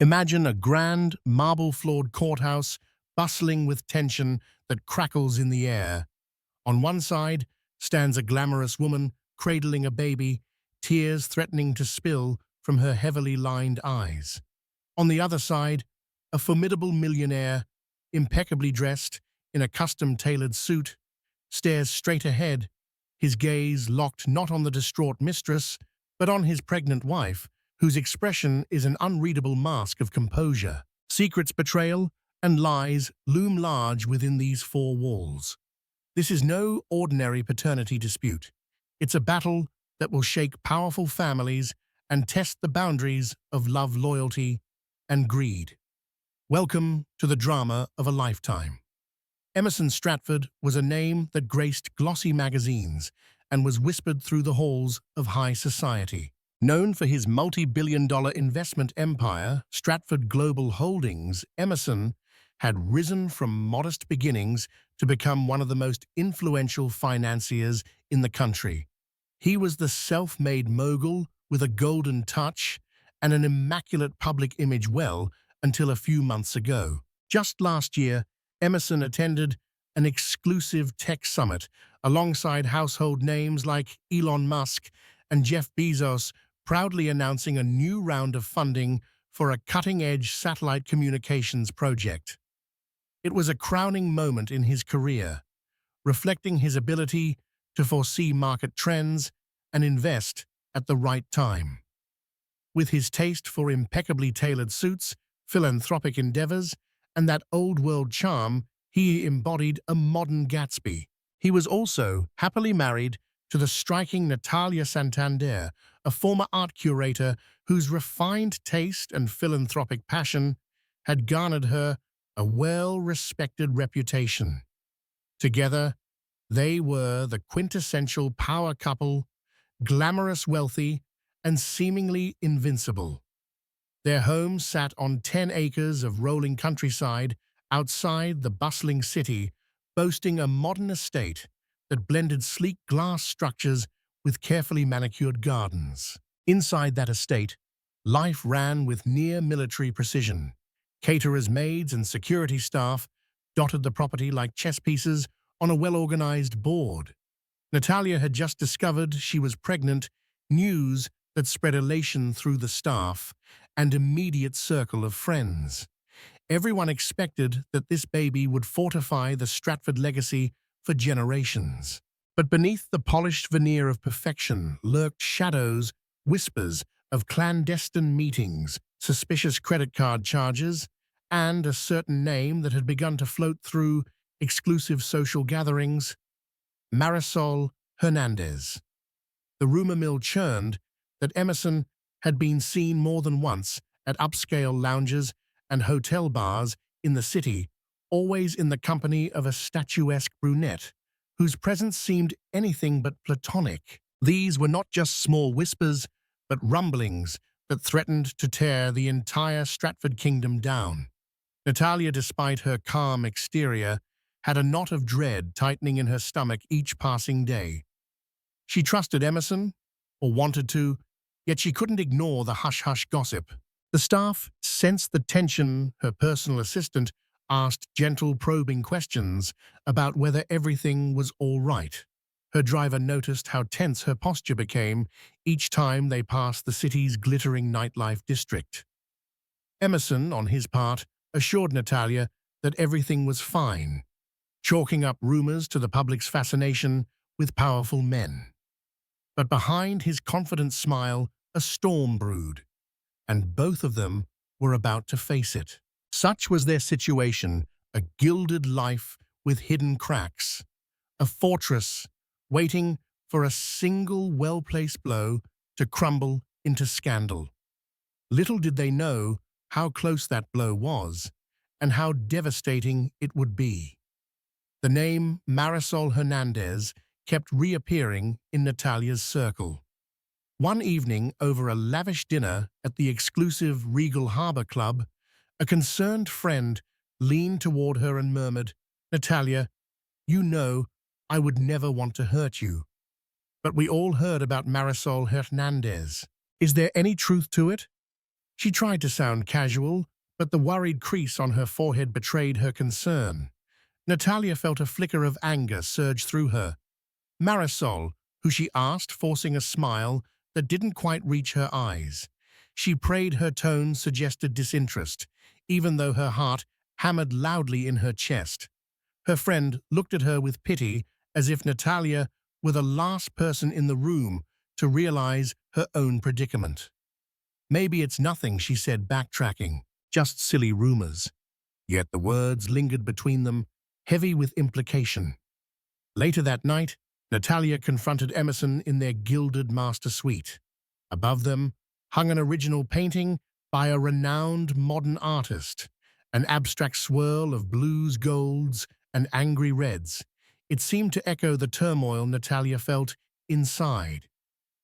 Imagine a grand, marble-floored courthouse bustling with tension that crackles in the air. On one side stands a glamorous woman cradling a baby, tears threatening to spill from her heavily lined eyes. On the other side, a formidable millionaire, impeccably dressed in a custom-tailored suit, stares straight ahead, his gaze locked not on the distraught mistress, but on his pregnant wife, whose expression is an unreadable mask of composure. Secrets, betrayal, and lies loom large within these four walls. This is no ordinary paternity dispute. It's a battle that will shake powerful families and test the boundaries of love, loyalty, and greed. Welcome to the drama of a lifetime. Emerson Stratford was a name that graced glossy magazines and was whispered through the halls of high society. Known for his multi-billion-dollar investment empire, Stratford Global Holdings, Emerson had risen from modest beginnings to become one of the most influential financiers in the country. He was the self-made mogul with a golden touch and an immaculate public image until a few months ago. Just last year, Emerson attended an exclusive tech summit alongside household names like Elon Musk and Jeff Bezos, proudly announcing a new round of funding for a cutting-edge satellite communications project. It was a crowning moment in his career, reflecting his ability to foresee market trends and invest at the right time. With his taste for impeccably tailored suits, philanthropic endeavors, and that old-world charm, he embodied a modern Gatsby. He was also happily married to the striking Natalia Santander, a former art curator whose refined taste and philanthropic passion had garnered her a well-respected reputation. Together, they were the quintessential power couple, glamorous, wealthy, and seemingly invincible. Their home sat on 10 acres of rolling countryside outside the bustling city, boasting a modern estate that blended sleek glass structures with carefully manicured gardens. Inside that estate, life ran with near-military precision. Caterers, maids, and security staff dotted the property like chess pieces on a well-organized board. Natalia had just discovered she was pregnant, news that spread elation through the staff and immediate circle of friends. Everyone expected that this baby would fortify the Stratford legacy for generations. But beneath the polished veneer of perfection lurked shadows, whispers of clandestine meetings, suspicious credit card charges, and a certain name that had begun to float through exclusive social gatherings: Marisol Hernandez. The rumor mill churned that Emerson had been seen more than once at upscale lounges and hotel bars in the city, always in the company of a statuesque brunette whose presence seemed anything but platonic. These were not just small whispers, but rumblings that threatened to tear the entire Stratford kingdom down. Natalia, despite her calm exterior, had a knot of dread tightening in her stomach each passing day. She trusted Emerson, or wanted to, yet she couldn't ignore the hush-hush gossip. The staff sensed the tension. Her personal assistant asked gentle, probing questions about whether everything was all right. Her driver noticed how tense her posture became each time they passed the city's glittering nightlife district. Emerson, on his part, assured Natalia that everything was fine, chalking up rumors to the public's fascination with powerful men. But behind his confident smile, a storm brewed, and both of them were about to face it. Such was their situation, a gilded life with hidden cracks, a fortress waiting for a single well-placed blow to crumble into scandal. Little did they know how close that blow was and how devastating it would be. The name Marisol Hernandez kept reappearing in Natalia's circle. One evening, over a lavish dinner at the exclusive Regal Harbor Club, a concerned friend leaned toward her and murmured, "Natalia, you know I would never want to hurt you. But we all heard about Marisol Hernandez. Is there any truth to it?" She tried to sound casual, but the worried crease on her forehead betrayed her concern. Natalia felt a flicker of anger surge through her. Marisol, who she asked, forcing a smile that didn't quite reach her eyes. She prayed her tone suggested disinterest, even though her heart hammered loudly in her chest. Her friend looked at her with pity, as if Natalia were the last person in the room to realize her own predicament. "Maybe it's nothing," she said, backtracking. "Just silly rumors." Yet the words lingered between them, heavy with implication. Later that night, Natalia confronted Emerson in their gilded master suite. Above them hung an original painting by a renowned modern artist, an abstract swirl of blues, golds, and angry reds. It seemed to echo the turmoil Natalia felt inside.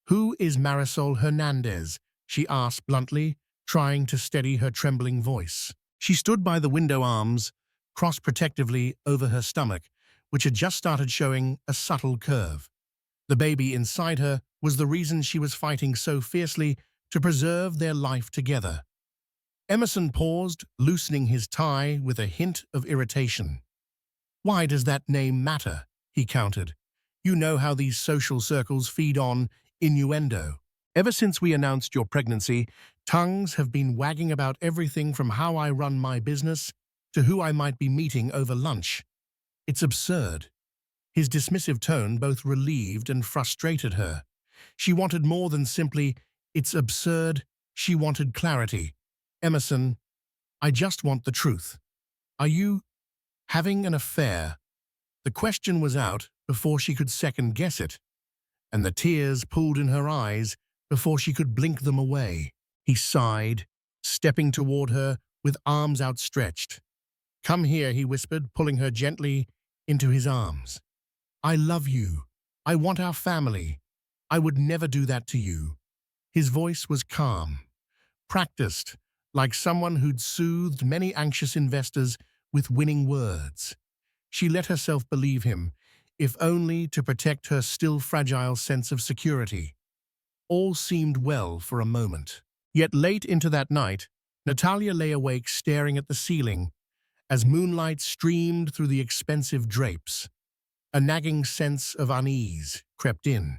"Who is Marisol Hernandez?" she asked bluntly, trying to steady her trembling voice. She stood by the window, arms crossed protectively over her stomach, which had just started showing a subtle curve. The baby inside her was the reason she was fighting so fiercely to preserve their life together. Emerson paused, loosening his tie with a hint of irritation. "Why does that name matter?" he countered. "You know how these social circles feed on innuendo. Ever since we announced your pregnancy, tongues have been wagging about everything from how I run my business to who I might be meeting over lunch. It's absurd." His dismissive tone both relieved and frustrated her. She wanted more than simply, "It's absurd." She wanted clarity. "Emerson, I just want the truth. Are you having an affair?" The question was out before she could second-guess it, and the tears pooled in her eyes before she could blink them away. He sighed, stepping toward her with arms outstretched. "Come here," he whispered, pulling her gently into his arms. "I love you. I want our family. I would never do that to you." His voice was calm, practiced, like someone who'd soothed many anxious investors with winning words. She let herself believe him, if only to protect her still fragile sense of security. All seemed well for a moment. Yet late into that night, Natalia lay awake staring at the ceiling as moonlight streamed through the expensive drapes. A nagging sense of unease crept in,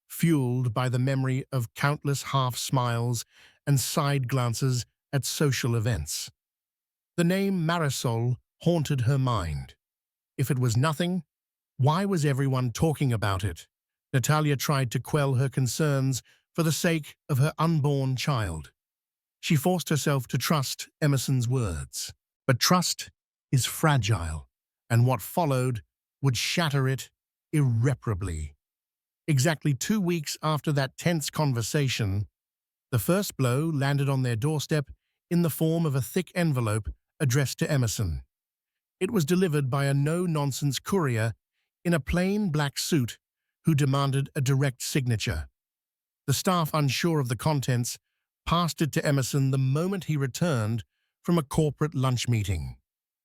fueled by the memory of countless half-smiles and side glances at social events. The name Marisol haunted her mind. If it was nothing, why was everyone talking about it? Natalia tried to quell her concerns for the sake of her unborn child. She forced herself to trust Emerson's words. But trust is fragile, and what followed would shatter it irreparably. Exactly 2 weeks after that tense conversation, the first blow landed on their doorstep in the form of a thick envelope addressed to Emerson. It was delivered by a no-nonsense courier in a plain black suit who demanded a direct signature. The staff, unsure of the contents, passed it to Emerson the moment he returned from a corporate lunch meeting.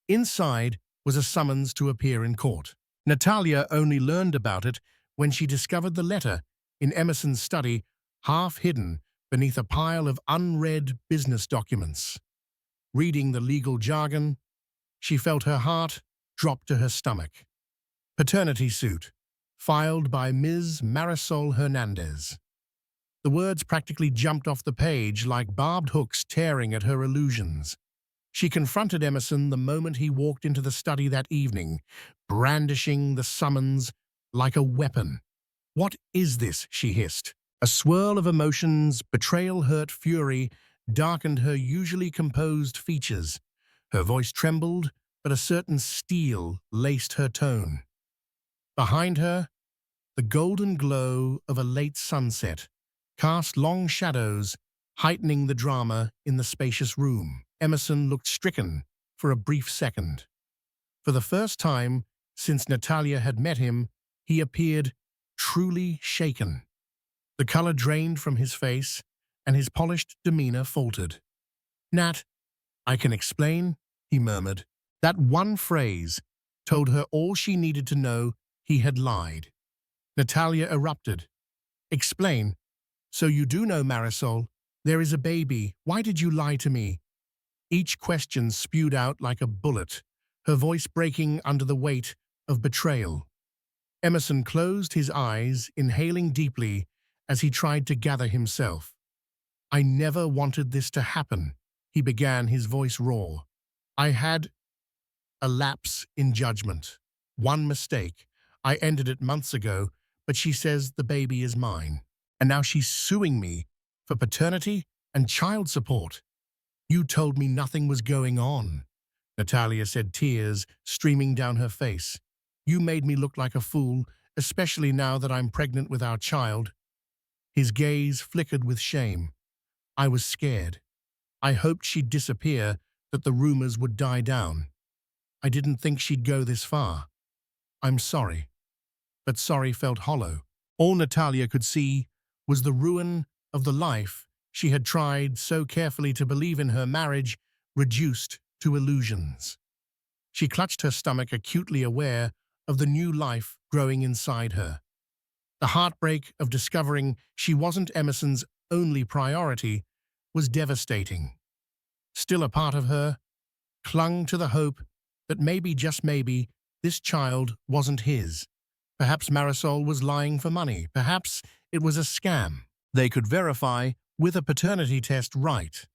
Inside was a summons to appear in court. Natalia only learned about it when she discovered the letter in Emerson's study, half hidden beneath a pile of unread business documents. Reading the legal jargon, she felt her heart drop to her stomach. Paternity suit, filed by Ms. Marisol Hernandez. The words practically jumped off the page like barbed hooks tearing at her illusions. She confronted Emerson the moment he walked into the study that evening, brandishing the summons like a weapon. "What is this?" she hissed. A swirl of emotions, betrayal, hurt, fury, darkened her usually composed features. Her voice trembled, but a certain steel laced her tone. Behind her, the golden glow of a late sunset cast long shadows, heightening the drama in the spacious room. Emerson looked stricken for a brief second. For the first time since Natalia had met him, he appeared truly shaken. The color drained from his face, and his polished demeanor faltered. "Nat, I can explain," he murmured. That one phrase told her all she needed to know. He had lied. Natalia erupted. "Explain? So you do know Marisol?" There is a baby. Why did you lie to me? Each question spewed out like a bullet, her voice breaking under the weight of betrayal. Emerson closed his eyes, inhaling deeply as he tried to gather himself. I never wanted this to happen, he began, his voice raw. I had a lapse in judgment. One mistake. I ended it months ago, but she says the baby is mine. And now she's suing me for paternity and child support. You told me nothing was going on, Natalia said, tears streaming down her face. You made me look like a fool, especially now that I'm pregnant with our child. His gaze flickered with shame. I was scared. I hoped she'd disappear, that the rumors would die down. I didn't think she'd go this far. I'm sorry. But sorry felt hollow. All Natalia could see was the ruin of the life she had tried so carefully to believe in, her marriage reduced to illusions. She clutched her stomach, acutely aware of the new life growing inside her. The heartbreak of discovering she wasn't Emerson's only priority was devastating. Still, a part of her clung to the hope that maybe, just maybe, this child wasn't his. Perhaps Marisol was lying for money. Perhaps it was a scam they could verify with a paternity test right.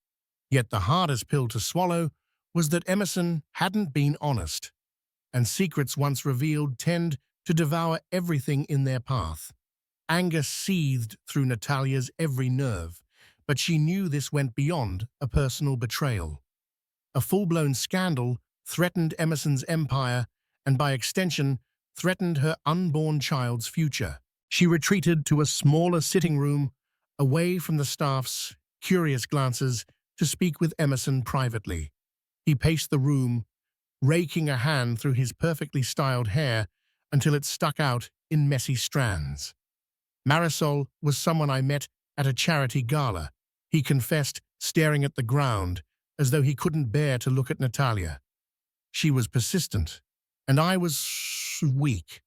Yet the hardest pill to swallow was that Emerson hadn't been honest, and secrets once revealed tend to devour everything in their path. Anger seethed through Natalia's every nerve, but she knew this went beyond a personal betrayal. A full-blown scandal threatened Emerson's empire and, by extension, threatened her unborn child's future. She retreated to a smaller sitting room, away from the staff's curious glances, to speak with Emerson privately. He paced the room, raking a hand through his perfectly styled hair until it stuck out in messy strands. Marisol was someone I met at a charity gala, he confessed, staring at the ground as though he couldn't bear to look at Natalia. She was persistent, and I was weak.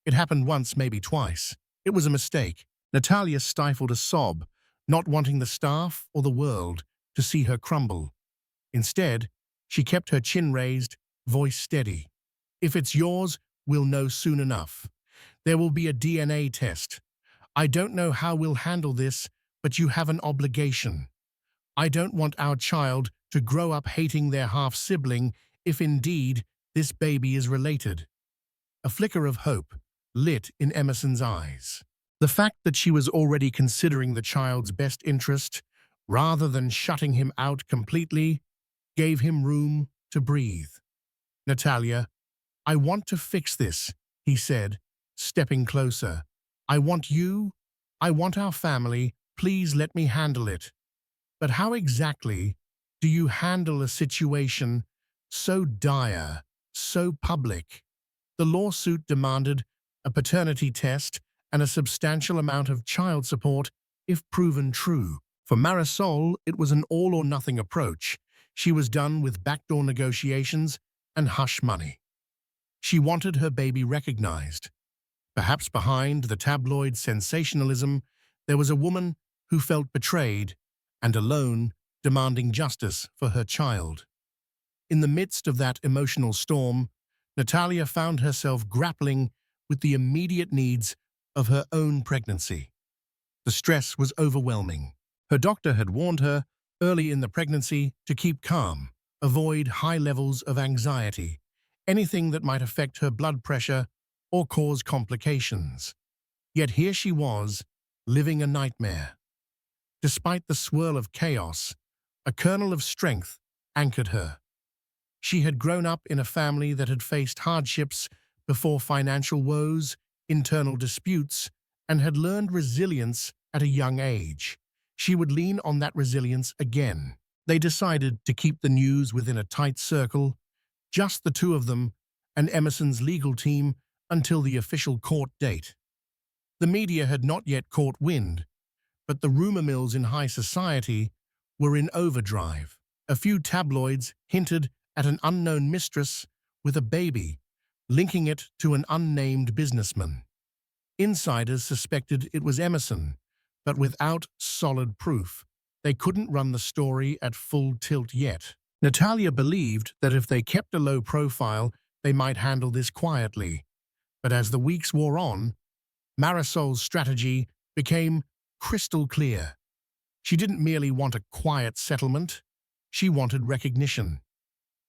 It happened once, maybe twice. It was a mistake. Natalia stifled a sob, not wanting the staff or the world to see her crumble. Instead, she kept her chin raised, voice steady. If it's yours, we'll know soon enough. There will be a DNA test. I don't know how we'll handle this, but you have an obligation. I don't want our child to grow up hating their half-sibling, if indeed this baby is related. A flicker of hope lit in Emerson's eyes. The fact that she was already considering the child's best interest, rather than shutting him out completely, gave him room to breathe. Natalia, I want to fix this, he said, stepping closer. I want you. I want our family. Please let me handle it. But how exactly do you handle a situation so dire, so public? The lawsuit demanded a paternity test and a substantial amount of child support if proven true. For Marisol, it was an all-or-nothing approach. She was done with backdoor negotiations and hush money. She wanted her baby recognized. Perhaps behind the tabloid sensationalism, there was a woman who felt betrayed and alone, demanding justice for her child. In the midst of that emotional storm, Natalia found herself grappling with the immediate needs of her own pregnancy. The stress was overwhelming. Her doctor had warned her early in the pregnancy to keep calm, avoid high levels of anxiety, anything that might affect her blood pressure or cause complications. Yet here she was, living a nightmare. Despite the swirl of chaos, a kernel of strength anchored her. She had grown up in a family that had faced hardships before, financial woes, internal disputes, and had learned resilience at a young age. She would lean on that resilience again. They decided to keep the news within a tight circle, just the two of them and Emerson's legal team, until the official court date. The media had not yet caught wind, but the rumor mills in high society were in overdrive. A few tabloids hinted at an unknown mistress with a baby, linking it to an unnamed businessman. Insiders suspected it was Emerson, but without solid proof. They couldn't run the story at full tilt yet. Natalia believed that if they kept a low profile, they might handle this quietly. But as the weeks wore on, Marisol's strategy became crystal clear. She didn't merely want a quiet settlement, she wanted recognition.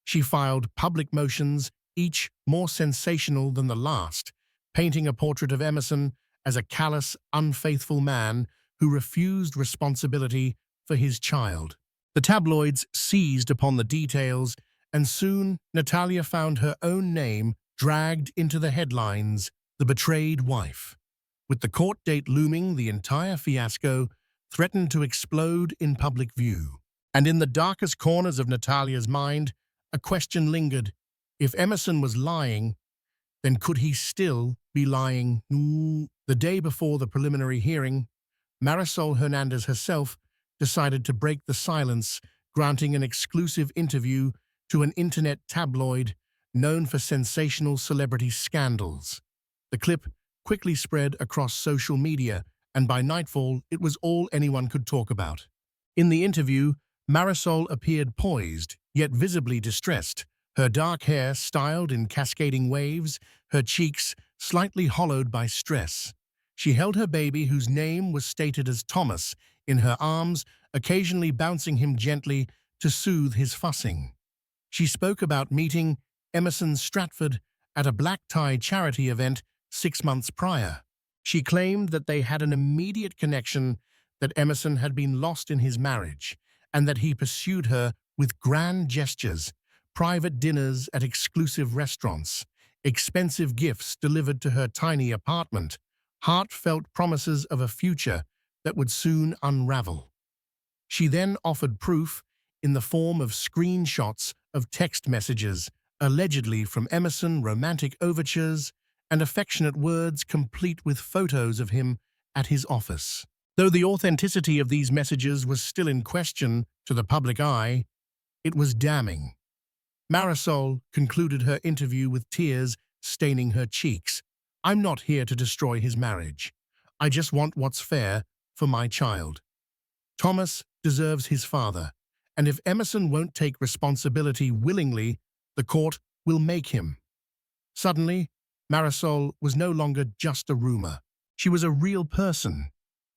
She filed public motions, each more sensational than the last, painting a portrait of Emerson as a callous, unfaithful man who refused responsibility for his child. The tabloids seized upon the details, and soon Natalia found her own name dragged into the headlines, the betrayed wife. With the court date looming, the entire fiasco threatened to explode in public view. And in the darkest corners of Natalia's mind, a question lingered. If Emerson was lying, then could he still be lying? The day before the preliminary hearing, Marisol Hernandez herself decided to break the silence, granting an exclusive interview to an internet tabloid known for sensational celebrity scandals. The clip quickly spread across social media, and by nightfall, it was all anyone could talk about. In the interview, Marisol appeared poised, yet visibly distressed, her dark hair styled in cascading waves, her cheeks slightly hollowed by stress. She held her baby, whose name was stated as Tomas, in her arms, occasionally bouncing him gently to soothe his fussing. She spoke about meeting Emerson Stratford at a black-tie charity event 6 months prior. She claimed that they had an immediate connection, that Emerson had been lost in his marriage, and that he pursued her with grand gestures, private dinners at exclusive restaurants, expensive gifts delivered to her tiny apartment, heartfelt promises of a future that would soon unravel. She then offered proof in the form of screenshots of text messages, allegedly from Emerson, romantic overtures, and affectionate words complete with photos of him at his office. Though the authenticity of these messages was still in question to the public eye, it was damning. Marisol concluded her interview with tears staining her cheeks. "I'm not here to destroy his marriage. I just want what's fair for my child. Tomas deserves his father, and if Emerson won't take responsibility willingly, the court will make him." Suddenly, Marisol was no longer just a rumor. She was a real person,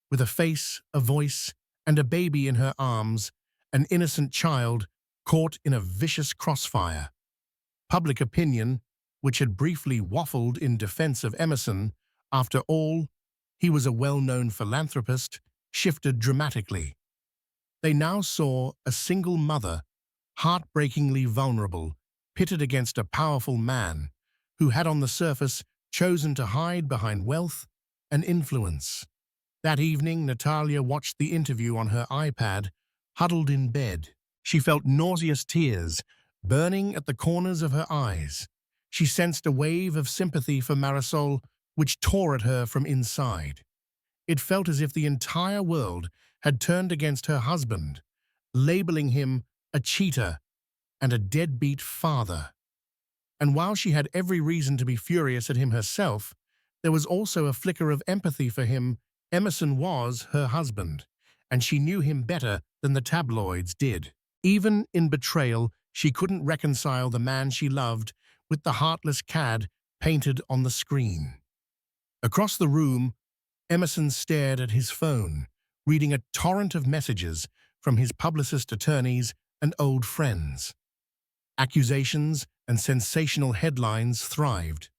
with a face, a voice, and a baby in her arms, an innocent child caught in a vicious crossfire. Public opinion, which had briefly waffled in defense of Emerson, after all, he was a well-known philanthropist, shifted dramatically. They now saw a single mother, heartbreakingly vulnerable, pitted against a powerful man who had on the surface chosen to hide behind wealth and influence. That evening, Natalia watched the interview on her iPad, huddled in bed. She felt nauseous tears burning at the corners of her eyes. She sensed a wave of sympathy for Marisol, which tore at her from inside. It felt as if the entire world had turned against her husband, labeling him a cheater and a deadbeat father. And while she had every reason to be furious at him herself, there was also a flicker of empathy for him. Emerson was her husband, and she knew him better than the tabloids did. Even in betrayal, she couldn't reconcile the man she loved with the heartless cad painted on the screen. Across the room, Emerson stared at his phone, reading a torrent of messages from his publicist attorneys and old friends. Accusations and sensational headlines thrived.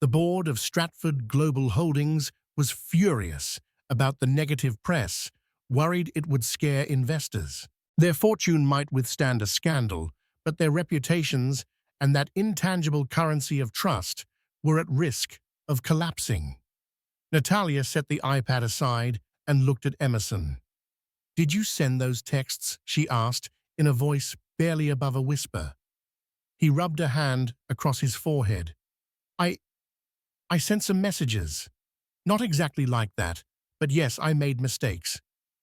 The board of Stratford Global Holdings was furious about the negative press, worried it would scare investors. Their fortune might withstand a scandal, but their reputations and that intangible currency of trust were at risk of collapsing. Natalia set the iPad aside and looked at Emerson. "Did you send those texts?" she asked, in a voice barely above a whisper. He rubbed a hand across his forehead. I sent some messages. Not exactly like that, but yes, I made mistakes.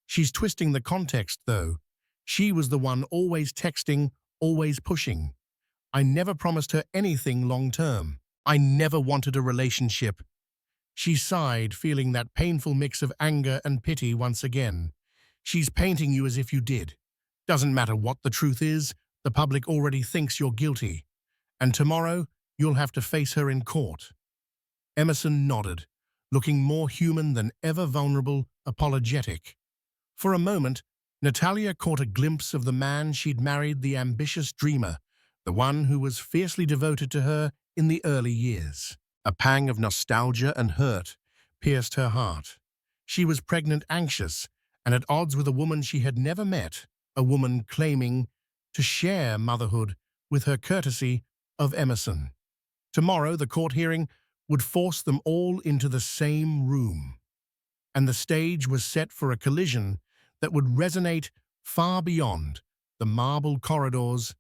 She's twisting the context, though. She was the one always texting, always pushing. I never promised her anything long-term. I never wanted a relationship." She sighed, feeling that painful mix of anger and pity once again. She's painting you as if you did. Doesn't matter what the truth is, the public already thinks you're guilty. And tomorrow, you'll have to face her in court." Emerson nodded, looking more human than ever vulnerable, apologetic. For a moment, Natalia caught a glimpse of the man she'd married, the ambitious dreamer, the one who was fiercely devoted to her in the early years. A pang of nostalgia and hurt pierced her heart. She was pregnant, anxious, and at odds with a woman she had never met, a woman claiming to share motherhood with her courtesy of Emerson. Tomorrow, the court hearing would force them all into the same room, and the stage was set for a collision that would resonate far beyond the marble corridors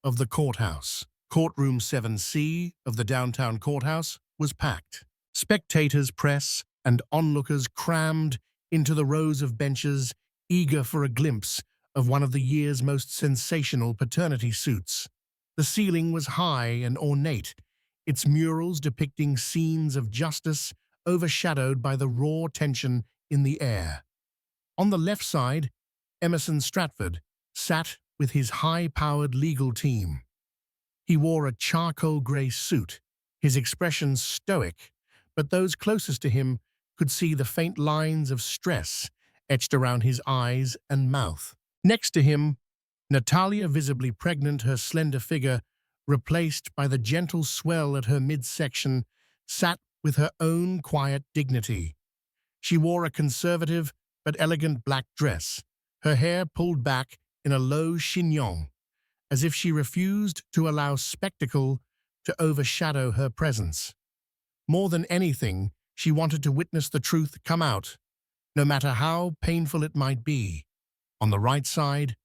of the courthouse. Courtroom 7C of the downtown courthouse was packed. Spectators, press, and onlookers crammed into the rows of benches, eager for a glimpse of one of the year's most sensational paternity suits. The ceiling was high and ornate, its murals depicting scenes of justice overshadowed by the raw tension in the air. On the left side, Emerson Stratford sat with his high-powered legal team. He wore a charcoal grey suit, his expression stoic, but those closest to him could see the faint lines of stress etched around his eyes and mouth. Next to him, Natalia, visibly pregnant, her slender figure replaced by the gentle swell at her midsection, sat with her own quiet dignity. She wore a conservative but elegant black dress, her hair pulled back in a low chignon, as if she refused to allow spectacle to overshadow her presence. More than anything, she wanted to witness the truth come out, no matter how painful it might be. On the right side,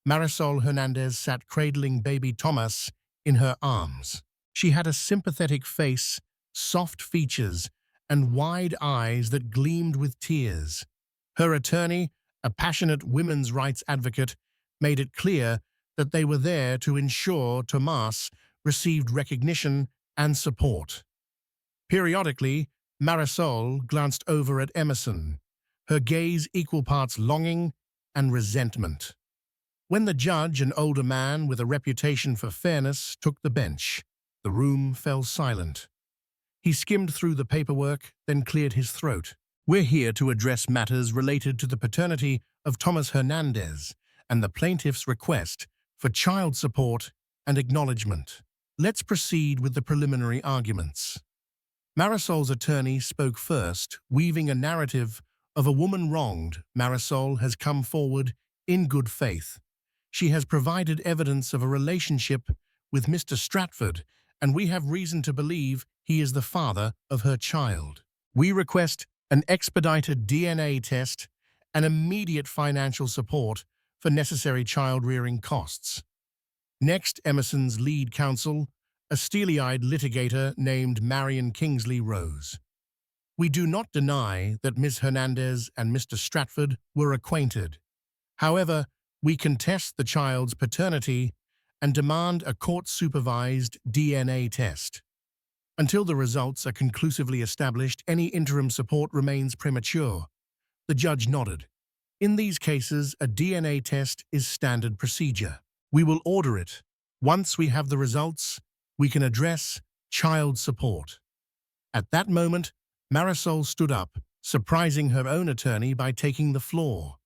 Marisol Hernandez sat cradling baby Tomas in her arms. She had a sympathetic face, soft features, and wide eyes that gleamed with tears. Her attorney, a passionate women's rights advocate, made it clear that they were there to ensure Tomas received recognition and support. Periodically, Marisol glanced over at Emerson, her gaze equal parts longing and resentment. When the judge, an older man with a reputation for fairness, took the bench, the room fell silent. He skimmed through the paperwork, then cleared his throat. "We're here to address matters related to the paternity of Tomas Hernandez and the plaintiff's request for child support and acknowledgement. Let's proceed with the preliminary arguments." Marisol's attorney spoke first, weaving a narrative of a woman wronged. Marisol has come forward in good faith. She has provided evidence of a relationship with Mr. Stratford, and we have reason to believe he is the father of her child. We request an expedited DNA test and immediate financial support for necessary child-rearing costs. Next, Emerson's lead counsel, a steely-eyed litigator named Marion Kingsley, rose. "We do not deny that Ms. Hernandez and Mr. Stratford were acquainted. However, we contest the child's paternity and demand a court-supervised DNA test. Until the results are conclusively established, any interim support remains premature." The judge nodded. "In these cases, a DNA test is standard procedure. We will order it. Once we have the results, we can address child support." At that moment, Marisol stood up, surprising her own attorney by taking the floor.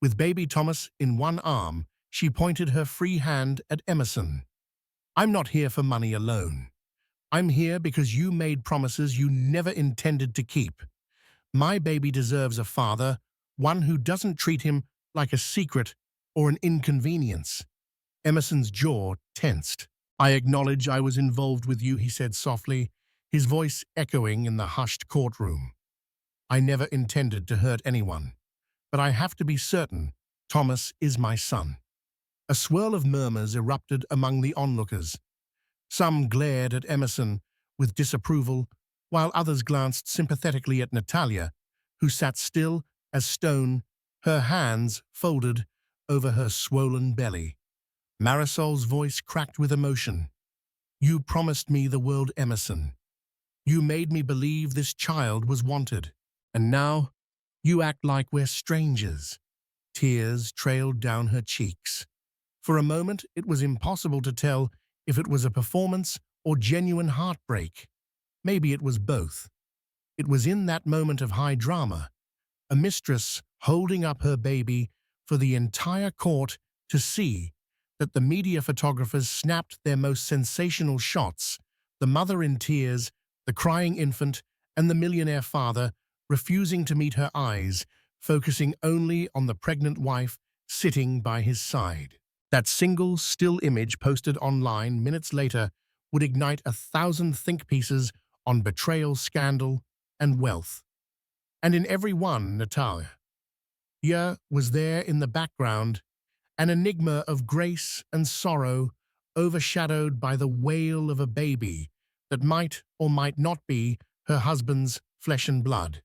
With baby Tomas in one arm, she pointed her free hand at Emerson. "I'm not here for money alone. I'm here because you made promises you never intended to keep. My baby deserves a father, one who doesn't treat him like a secret or an inconvenience." Emerson's jaw tensed. "I acknowledge I was involved with you," he said softly, his voice echoing in the hushed courtroom. "I never intended to hurt anyone. But I have to be certain Tomas is my son." A swirl of murmurs erupted among the onlookers. Some glared at Emerson with disapproval, while others glanced sympathetically at Natalia, who sat still as stone, her hands folded over her swollen belly. Marisol's voice cracked with emotion. "You promised me the world, Emerson. You made me believe this child was wanted. And now you act like we're strangers. Tears trailed down her cheeks. For a moment, it was impossible to tell if it was a performance or genuine heartbreak. Maybe it was both. It was in that moment of high drama, a mistress holding up her baby for the entire court to see, that the media photographers snapped their most sensational shots, the mother in tears, the crying infant, and the millionaire father refusing to meet her eyes, focusing only on the pregnant wife sitting by his side. That single still image posted online minutes later would ignite 1,000 think pieces on betrayal, scandal, and wealth. And in every one, Natalia was there in the background, an enigma of grace and sorrow overshadowed by the wail of a baby that might or might not be her husband's flesh and blood.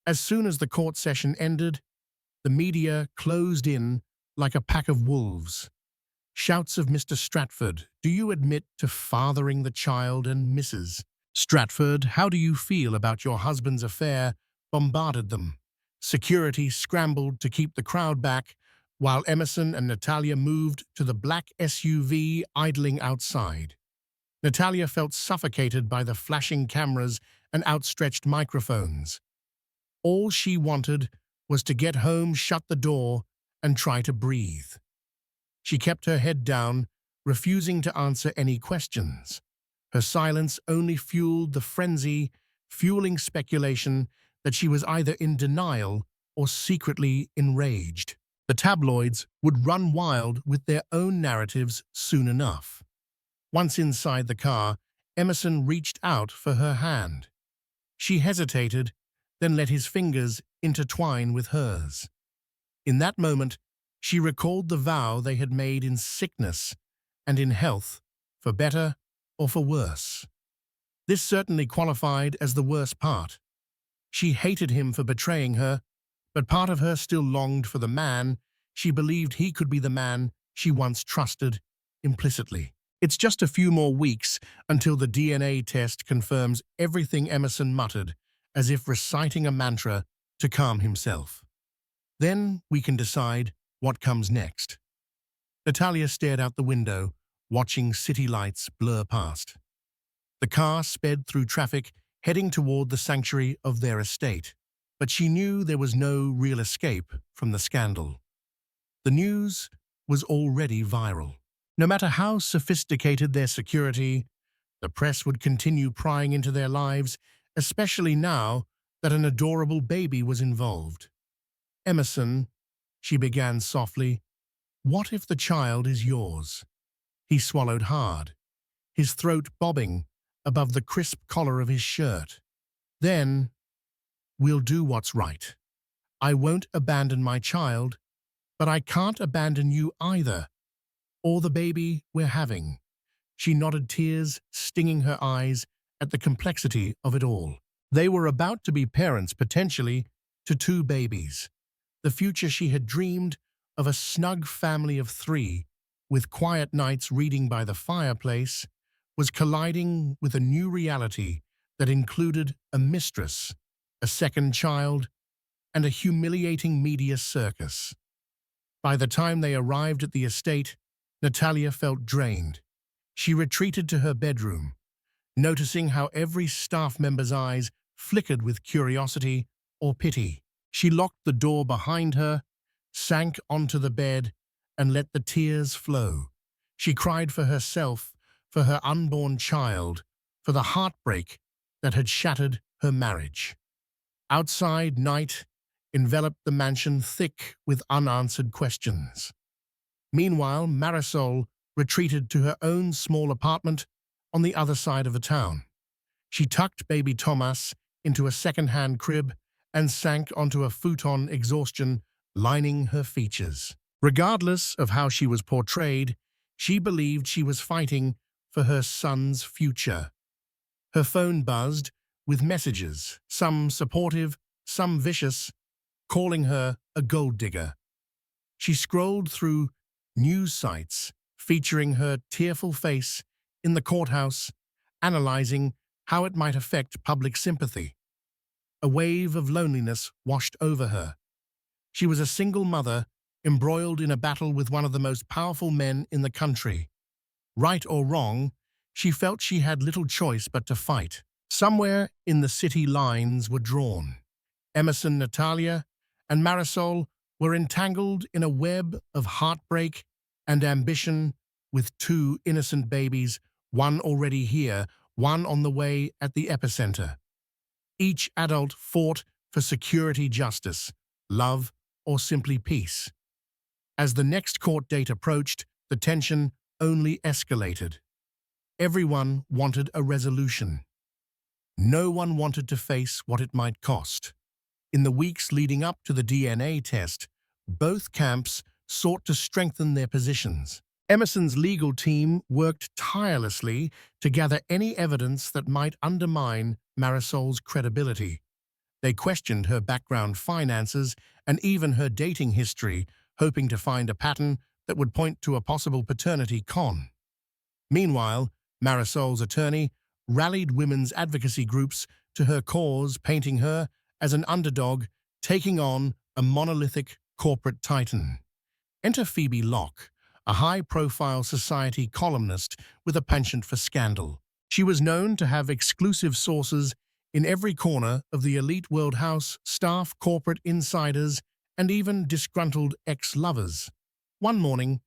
As soon as the court session ended, the media closed in like a pack of wolves. Shouts of Mr. Stratford, "Do you admit to fathering the child?" and Mrs. Stratford, "How do you feel about your husband's affair?" bombarded them. Security scrambled to keep the crowd back, while Emerson and Natalia moved to the black SUV idling outside. Natalia felt suffocated by the flashing cameras and outstretched microphones. All she wanted was to get home, shut the door, and try to breathe. She kept her head down, refusing to answer any questions. Her silence only fueled the frenzy, fueling speculation that she was either in denial or secretly enraged. The tabloids would run wild with their own narratives soon enough. Once inside the car, Emerson reached out for her hand. She hesitated, then let his fingers intertwine with hers. In that moment, she recalled the vow they had made in sickness and in health, for better or for worse. This certainly qualified as the worst part. She hated him for betraying her, but part of her still longed for the man she believed he could be, the man she once trusted implicitly. It's just a few more weeks until the DNA test confirms everything, Emerson muttered, as if reciting a mantra to calm himself. Then we can decide what comes next. Natalia stared out the window, watching city lights blur past. The car sped through traffic, heading toward the sanctuary of their estate. But she knew there was no real escape from the scandal. The news was already viral. No matter how sophisticated their security, the press would continue prying into their lives, especially now that an adorable baby was involved. "Emerson," she began softly, "what if the child is yours?" He swallowed hard, his throat bobbing above the crisp collar of his shirt. "Then, we'll do what's right. I won't abandon my child, but I can't abandon you either, or the baby we're having." She nodded, tears stinging her eyes at the complexity of it all. They were about to be parents, potentially, to 2 babies. The future she had dreamed of, a snug family of 3, with quiet nights reading by the fireplace, was colliding with a new reality that included a mistress, a second child, and a humiliating media circus. By the time they arrived at the estate, Natalia felt drained. She retreated to her bedroom, noticing how every staff member's eyes flickered with curiosity or pity. She locked the door behind her, sank onto the bed, and let the tears flow. She cried for herself, for her unborn child, for the heartbreak that had shattered her marriage. Outside, night enveloped the mansion, thick with unanswered questions. Meanwhile, Marisol retreated to her own small apartment on the other side of the town. She tucked baby Tomas into a second-hand crib and sank onto a futon, exhaustion lining her features. Regardless of how she was portrayed, she believed she was fighting for her son's future. Her phone buzzed with messages, some supportive, some vicious, calling her a gold digger. She scrolled through news sites featuring her tearful face in the courthouse, analyzing how it might affect public sympathy. A wave of loneliness washed over her. She was a single mother embroiled in a battle with one of the most powerful men in the country. Right or wrong, she felt she had little choice but to fight. Somewhere in the city lines were drawn. Emerson, Natalia, and Marisol were entangled in a web of heartbreak and ambition with two innocent babies, one already here, one on the way at the epicenter. Each adult fought for security, justice, love, or simply peace. As the next court date approached, the tension only escalated. Everyone wanted a resolution. No one wanted to face what it might cost. In the weeks leading up to the DNA test, both camps sought to strengthen their positions. Emerson's legal team worked tirelessly to gather any evidence that might undermine Marisol's credibility. They questioned her background, finances, and even her dating history, hoping to find a pattern that would point to a possible paternity con. Meanwhile, Marisol's attorney rallied women's advocacy groups to her cause, painting her as an underdog taking on a monolithic corporate titan. Enter Phoebe Locke, a high-profile society columnist with a penchant for scandal. She was known to have exclusive sources in every corner of the elite world house, staff, corporate insiders, and even disgruntled ex-lovers. One morning,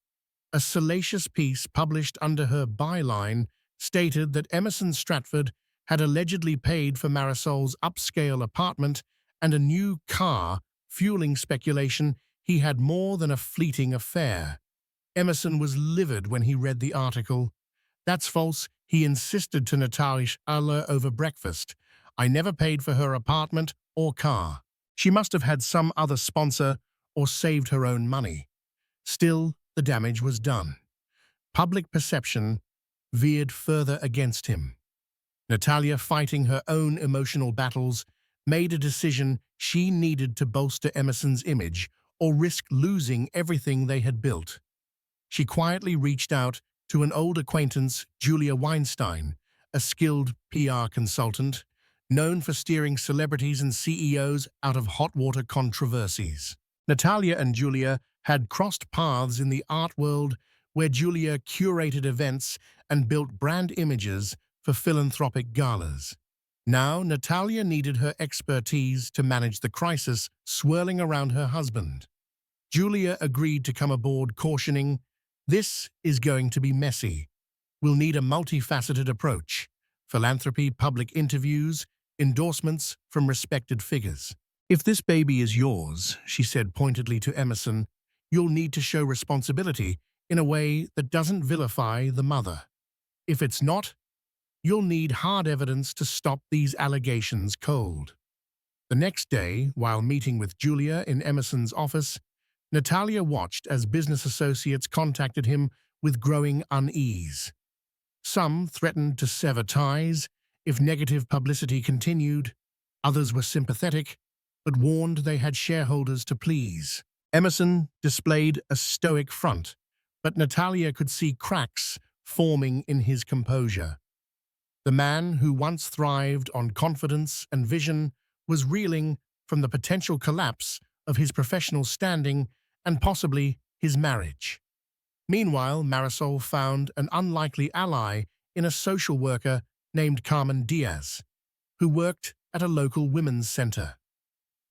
a salacious piece published under her byline stated that Emerson Stratford had allegedly paid for Marisol's upscale apartment and a new car, fueling speculation he had more than a fleeting affair. Emerson was livid when he read the article. "That's false," he insisted to Natalia over breakfast. "I never paid for her apartment or car. She must have had some other sponsor or saved her own money." Still, the damage was done. Public perception veered further against him. Natalia, fighting her own emotional battles, made a decision she needed to bolster Emerson's image or risk losing everything they had built. She quietly reached out to an old acquaintance, Julia Weinstein, a skilled PR consultant, known for steering celebrities and CEOs out of hot-water controversies. Natalia and Julia had crossed paths in the art world, where Julia curated events and built brand images for philanthropic galas. Now, Natalia needed her expertise to manage the crisis swirling around her husband. Julia agreed to come aboard, cautioning, "This is going to be messy. We'll need a multifaceted approach: philanthropy, public interviews, endorsements from respected figures." "If this baby is yours," she said pointedly to Emerson, "you'll need to show responsibility in a way that doesn't vilify the mother. If it's not, you'll need hard evidence to stop these allegations cold." The next day, while meeting with Julia in Emerson's office, Natalia watched as business associates contacted him with growing unease. Some threatened to sever ties if negative publicity continued. Others were sympathetic, but warned they had shareholders to please. Emerson displayed a stoic front, but Natalia could see cracks forming in his composure. The man who once thrived on confidence and vision was reeling from the potential collapse of his professional standing and possibly his marriage. Meanwhile, Marisol found an unlikely ally in a social worker named Carmen Diaz, who worked at a local women's center.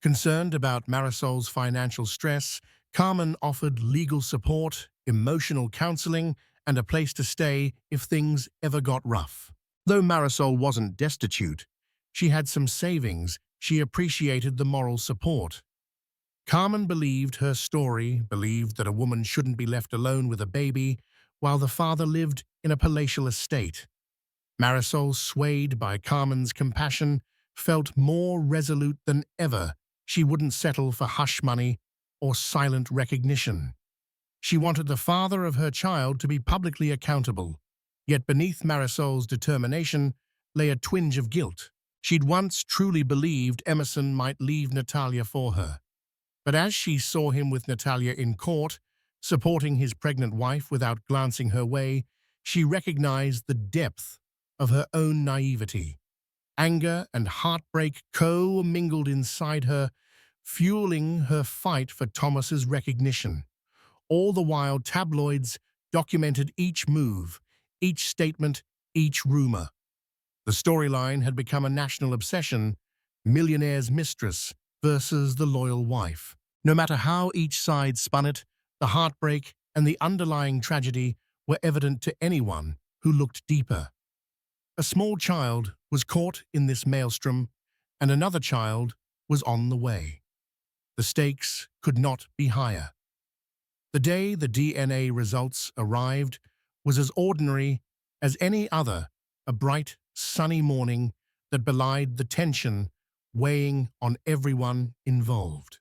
Concerned about Marisol's financial stress, Carmen offered legal support, emotional counseling, and a place to stay if things ever got rough. Though Marisol wasn't destitute, she had some savings. She appreciated the moral support. Carmen believed her story, believed that a woman shouldn't be left alone with a baby while the father lived in a palatial estate. Marisol, swayed by Carmen's compassion, felt more resolute than ever. She wouldn't settle for hush money or silent recognition. She wanted the father of her child to be publicly accountable. Yet beneath Marisol's determination lay a twinge of guilt. She'd once truly believed Emerson might leave Natalia for her. But as she saw him with Natalia in court, supporting his pregnant wife without glancing her way, she recognized the depth of her own naivety. Anger and heartbreak co-mingled inside her, fueling her fight for Tomas's recognition. All the while, tabloids documented each move, each statement, each rumor. The storyline had become a national obsession: Millionaire's mistress versus the loyal wife. No matter how each side spun it, the heartbreak and the underlying tragedy were evident to anyone who looked deeper. A small child was caught in this maelstrom, and another child was on the way. The stakes could not be higher. The day the DNA results arrived was as ordinary as any other, a bright, sunny morning that belied the tension weighing on everyone involved.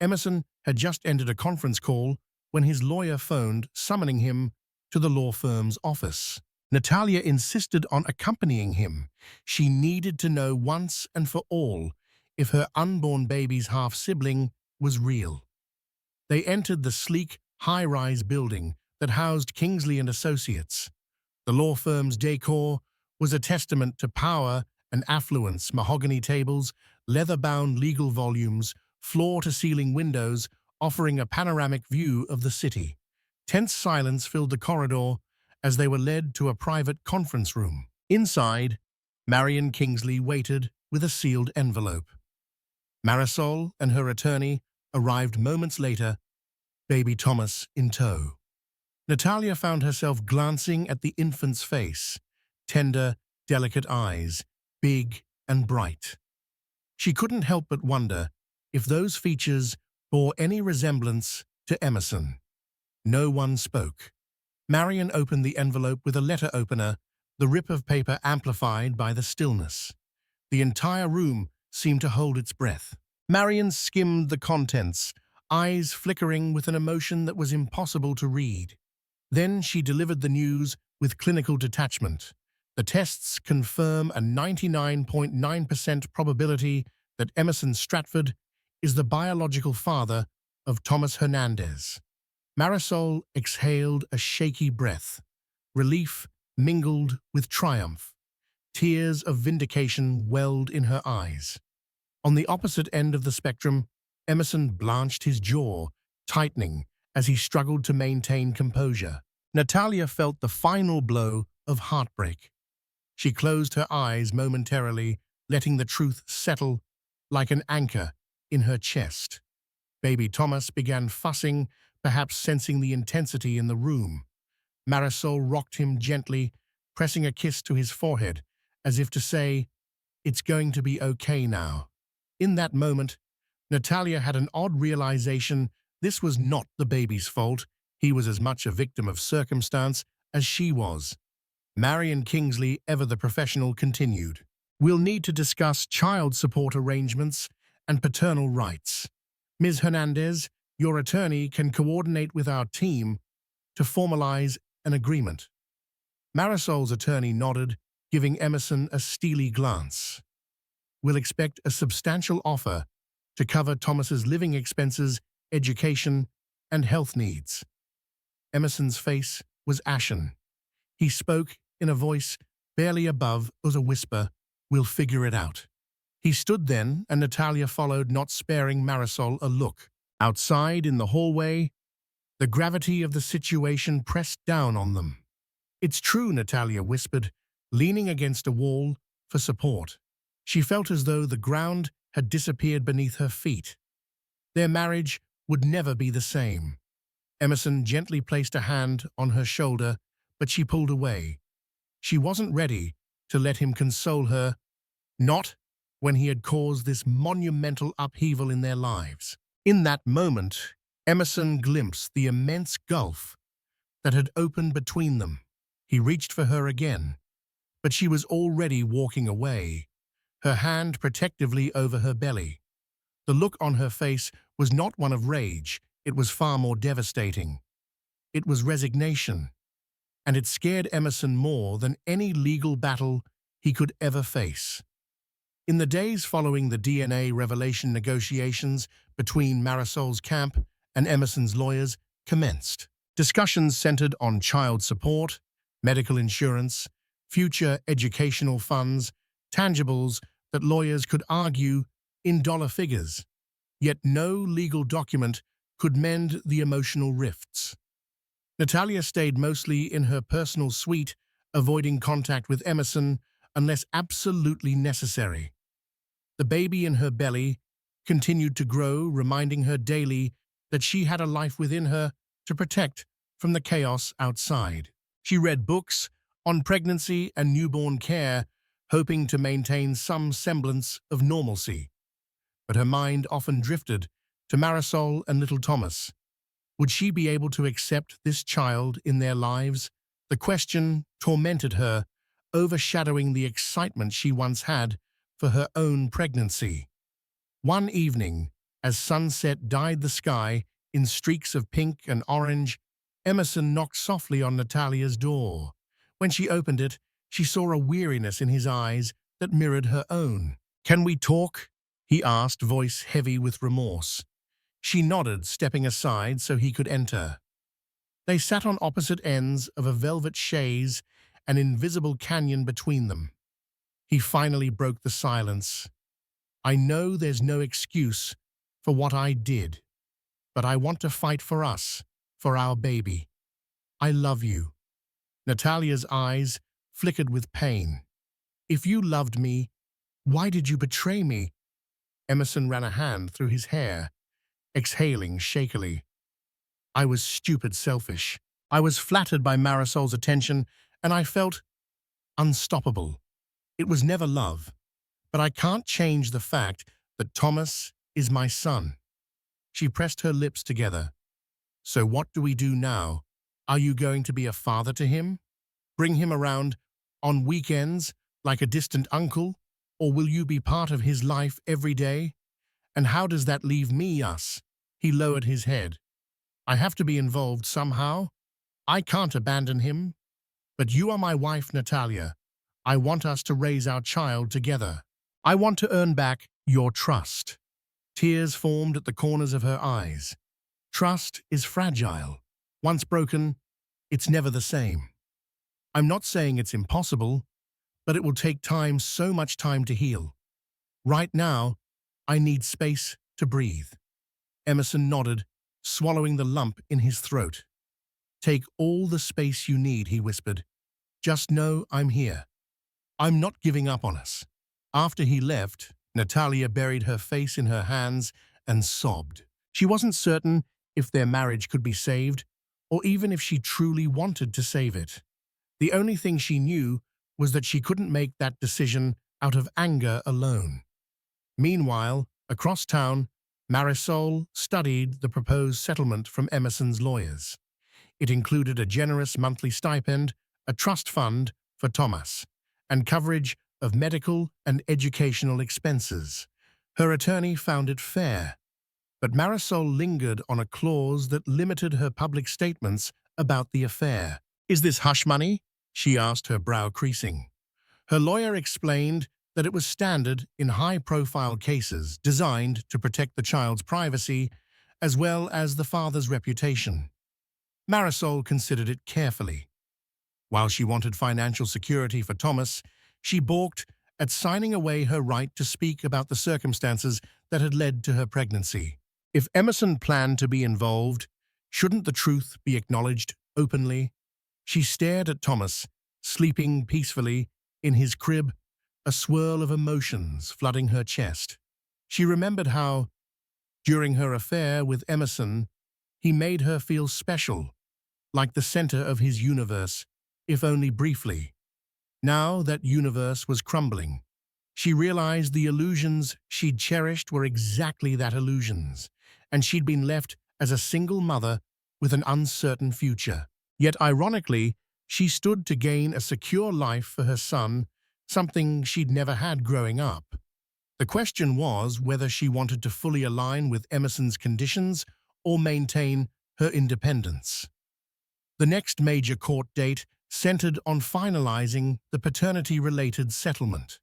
Emerson had just entered a conference call when his lawyer phoned, summoning him to the law firm's office. Natalia insisted on accompanying him. She needed to know once and for all if her unborn baby's half-sibling was real. They entered the sleek, high-rise building that housed Kingsley and Associates. The law firm's decor was a testament to power and affluence: mahogany tables, leather-bound legal volumes, floor-to-ceiling windows offering a panoramic view of the city. Tense silence filled the corridor as they were led to a private conference room. Inside, Marion Kingsley waited with a sealed envelope. Marisol and her attorney arrived moments later, baby Tomas in tow. Natalia found herself glancing at the infant's face, tender, delicate eyes, big and bright. She couldn't help but wonder if those features bore any resemblance to Emerson. No one spoke. Marion opened the envelope with a letter opener, the rip of paper amplified by the stillness. The entire room seemed to hold its breath. Marion skimmed the contents, eyes flickering with an emotion that was impossible to read. Then she delivered the news with clinical detachment. The tests confirm a 99.9% probability that Emerson Stratford is the biological father of Tomas Hernandez. Marisol exhaled a shaky breath. Relief mingled with triumph. Tears of vindication welled in her eyes. On the opposite end of the spectrum, Emerson blanched, his jaw tightening as he struggled to maintain composure. Natalia felt the final blow of heartbreak. She closed her eyes momentarily, letting the truth settle like an anchor in her chest. Baby Tomas began fussing, perhaps sensing the intensity in the room. Marisol rocked him gently, pressing a kiss to his forehead, as if to say, "It's going to be okay now." In that moment, Natalia had an odd realization: this was not the baby's fault. He was as much a victim of circumstance as she was. Marion Kingsley, ever the professional, continued, "We'll need to discuss child support arrangements and paternal rights. Ms. Hernandez, your attorney can coordinate with our team to formalize an agreement." Marisol's attorney nodded, giving Emerson a steely glance. "We'll expect a substantial offer to cover Thomas's living expenses, education, and health needs." Emerson's face was ashen. He spoke in a voice barely above a whisper, "We'll figure it out." He stood then, and Natalia followed, not sparing Marisol a look. Outside, in the hallway, the gravity of the situation pressed down on them. "It's true," Natalia whispered, leaning against a wall for support. She felt as though the ground had disappeared beneath her feet. Their marriage would never be the same. Emerson gently placed a hand on her shoulder, but she pulled away. She wasn't ready to let him console her, not when he had caused this monumental upheaval in their lives. In that moment, Emerson glimpsed the immense gulf that had opened between them. He reached for her again, but she was already walking away, her hand protectively over her belly. The look on her face was not one of rage, it was far more devastating. It was resignation, and it scared Emerson more than any legal battle he could ever face. In the days following the DNA revelation, negotiations between Marisol's camp and Emerson's lawyers commenced. Discussions centered on child support, medical insurance, future educational funds, tangibles that lawyers could argue in dollar figures. Yet no legal document could mend the emotional rifts. Natalia stayed mostly in her personal suite, avoiding contact with Emerson unless absolutely necessary. The baby in her belly continued to grow, reminding her daily that she had a life within her to protect from the chaos outside. She read books on pregnancy and newborn care, hoping to maintain some semblance of normalcy. But her mind often drifted to Marisol and little Tomas. Would she be able to accept this child in their lives? The question tormented her, overshadowing the excitement she once had for her own pregnancy. One evening, as sunset dyed the sky in streaks of pink and orange, Emerson knocked softly on Natalia's door. When she opened it, she saw a weariness in his eyes that mirrored her own. "Can we talk?" he asked, voice heavy with remorse. She nodded, stepping aside so he could enter. They sat on opposite ends of a velvet chaise, an invisible canyon between them. He finally broke the silence. "I know there's no excuse for what I did, but I want to fight for us, for our baby. I love you." Natalia's eyes flickered with pain. "If you loved me, why did you betray me?" Emerson ran a hand through his hair, exhaling shakily. "I was stupid, selfish. I was flattered by Marisol's attention, and I felt unstoppable. It was never love. But I can't change the fact that Tomas is my son." She pressed her lips together. "So what do we do now? Are you going to be a father to him? Bring him around on weekends like a distant uncle? Or will you be part of his life every day? And how does that leave us?" He lowered his head. "I have to be involved somehow. I can't abandon him. But you are my wife, Natalia. I want us to raise our child together. I want to earn back your trust." Tears formed at the corners of her eyes. Trust is fragile. Once broken, it's never the same. "I'm not saying it's impossible, but it will take time, so much time to heal. Right now, I need space to breathe." Emerson nodded, swallowing the lump in his throat. "Take all the space you need," he whispered. "Just know I'm here. I'm not giving up on us." After he left, Natalia buried her face in her hands and sobbed. She wasn't certain if their marriage could be saved, or even if she truly wanted to save it. The only thing she knew was that she couldn't make that decision out of anger alone. Meanwhile, across town, Marisol studied the proposed settlement from Emerson's lawyers. It included a generous monthly stipend, a trust fund for Tomas, and coverage of medical and educational expenses. Her attorney found it fair, but Marisol lingered on a clause that limited her public statements about the affair. "Is this hush money?" she asked, her brow creasing. Her lawyer explained that it was standard in high-profile cases designed to protect the child's privacy as well as the father's reputation. Marisol considered it carefully. While she wanted financial security for Tomas, she balked at signing away her right to speak about the circumstances that had led to her pregnancy. If Emerson planned to be involved, shouldn't the truth be acknowledged openly? She stared at Tomas, sleeping peacefully in his crib, a swirl of emotions flooding her chest. She remembered how, during her affair with Emerson, he made her feel special, like the center of his universe, if only briefly. Now that universe was crumbling. She realized the illusions she'd cherished were exactly that, illusions, and she'd been left as a single mother with an uncertain future. Yet ironically, she stood to gain a secure life for her son, something she'd never had growing up. The question was whether she wanted to fully align with Emerson's conditions or maintain her independence. The next major court date centered on finalizing the paternity-related settlement.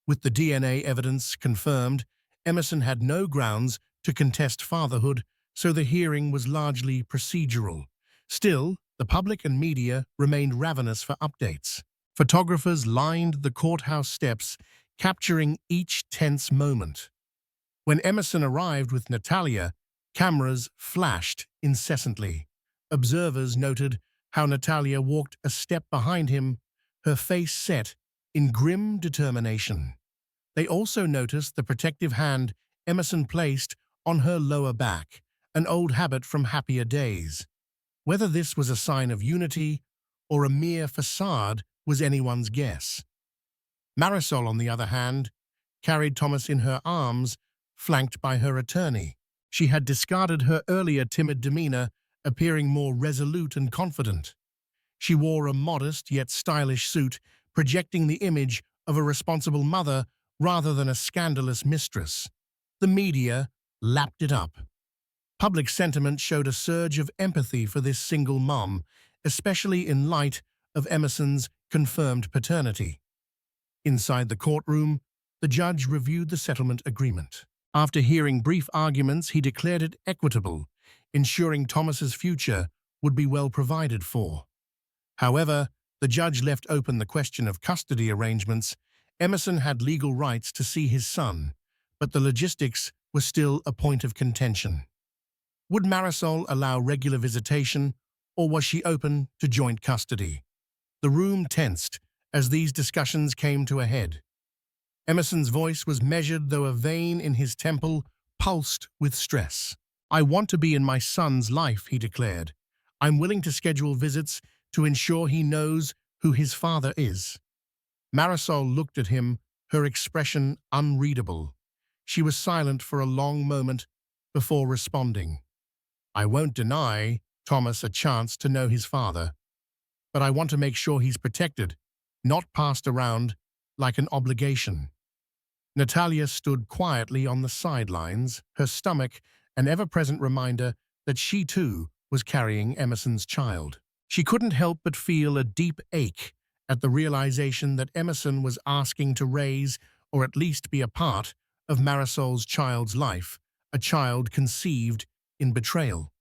With the DNA evidence confirmed, Emerson had no grounds to contest fatherhood, so the hearing was largely procedural. Still, the public and media remained ravenous for updates. Photographers lined the courthouse steps, capturing each tense moment. When Emerson arrived with Natalia, Cameras flashed incessantly. Observers noted how Natalia walked a step behind him, her face set in grim determination. They also noticed the protective hand Emerson placed on her lower back, an old habit from happier days. Whether this was a sign of unity or a mere facade was anyone's guess. Marisol, on the other hand, carried Tomas in her arms, flanked by her attorney. She had discarded her earlier timid demeanor, appearing more resolute and confident. She wore a modest yet stylish suit, projecting the image of a responsible mother rather than a scandalous mistress. The media lapped it up. Public sentiment showed a surge of empathy for this single mom, especially in light of Emerson's confirmed paternity. Inside the courtroom, the judge reviewed the settlement agreement. After hearing brief arguments, he declared it equitable, ensuring Thomas's future would be well provided for. However, the judge left open the question of custody arrangements. Emerson had legal rights to see his son, but the logistics were still a point of contention. Would Marisol allow regular visitation, or was she open to joint custody? The room tensed as these discussions came to a head. Emerson's voice was measured, though a vein in his temple pulsed with stress. "I want to be in my son's life," he declared. "I'm willing to schedule visits to ensure he knows who his father is." Marisol looked at him, her expression unreadable. She was silent for a long moment before responding. "I won't deny Tomas a chance to know his father, but I want to make sure he's protected, not passed around like an obligation." Natalia stood quietly on the sidelines, her stomach an ever-present reminder that she too was carrying Emerson's child. She couldn't help but feel a deep ache at the realization that Emerson was asking to raise, or at least be a part, of Marisol's child's life, a child conceived in betrayal.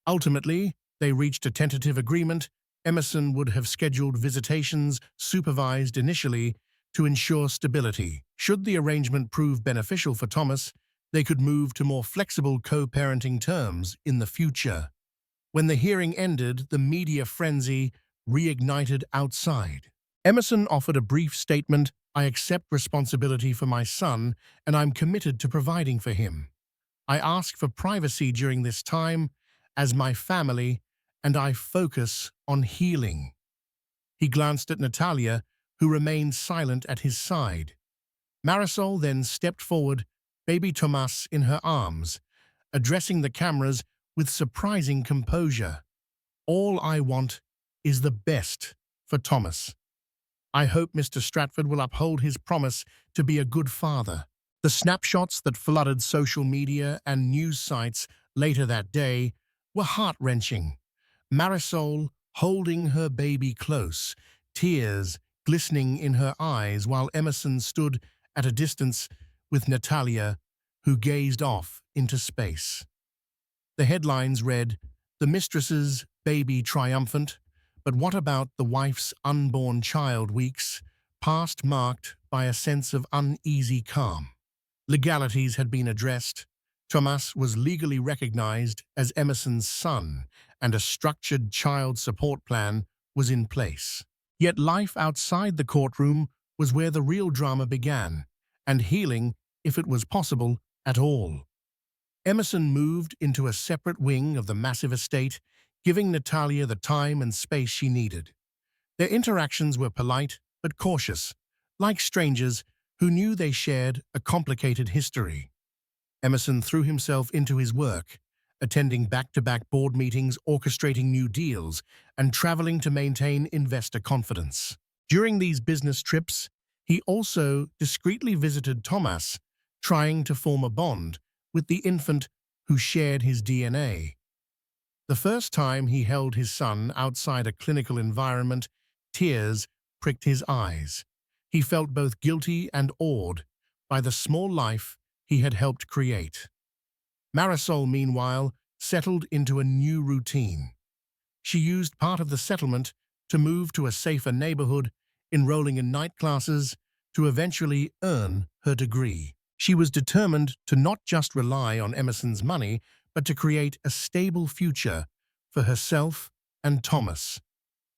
Ultimately, they reached a tentative agreement. Emerson would have scheduled visitations, supervised initially, to ensure stability. Should the arrangement prove beneficial for Tomas, they could move to more flexible co-parenting terms in the future. When the hearing ended, the media frenzy reignited outside. Emerson offered a brief statement: "I accept responsibility for my son, and I'm committed to providing for him. I ask for privacy during this time as my family, and I focus on healing." He glanced at Natalia, who remained silent at his side. Marisol then stepped forward, baby Tomas in her arms, addressing the cameras with surprising composure. "All I want is the best for Tomas. I hope Mr. Stratford will uphold his promise to be a good father." The snapshots that flooded social media and news sites later that day were heart-wrenching. Marisol holding her baby close, tears glistening in her eyes, while Emerson stood at a distance with Natalia, who gazed off into space. The headlines read, "The mistress's baby triumphant," but what about the wife's unborn child? Weeks passed, marked by a sense of uneasy calm. Legalities had been addressed. Tomas was legally recognized as Emerson's son, and a structured child support plan was in place. Yet life outside the courtroom was where the real drama began, and healing, if it was possible at all. Emerson moved into a separate wing of the massive estate, giving Natalia the time and space she needed. Their interactions were polite but cautious, like strangers who knew they shared a complicated history. Emerson threw himself into his work, attending back-to-back board meetings, orchestrating new deals, and traveling to maintain investor confidence. During these business trips, he also discreetly visited Tomas, trying to form a bond with the infant who shared his DNA. The first time he held his son outside a clinical environment, tears pricked his eyes. He felt both guilty and awed by the small life he had helped create. Marisol, meanwhile, settled into a new routine. She used part of the settlement to move to a safer neighborhood, enrolling in night classes to eventually earn her degree. She was determined to not just rely on Emerson's money, but to create a stable future for herself and Tomas.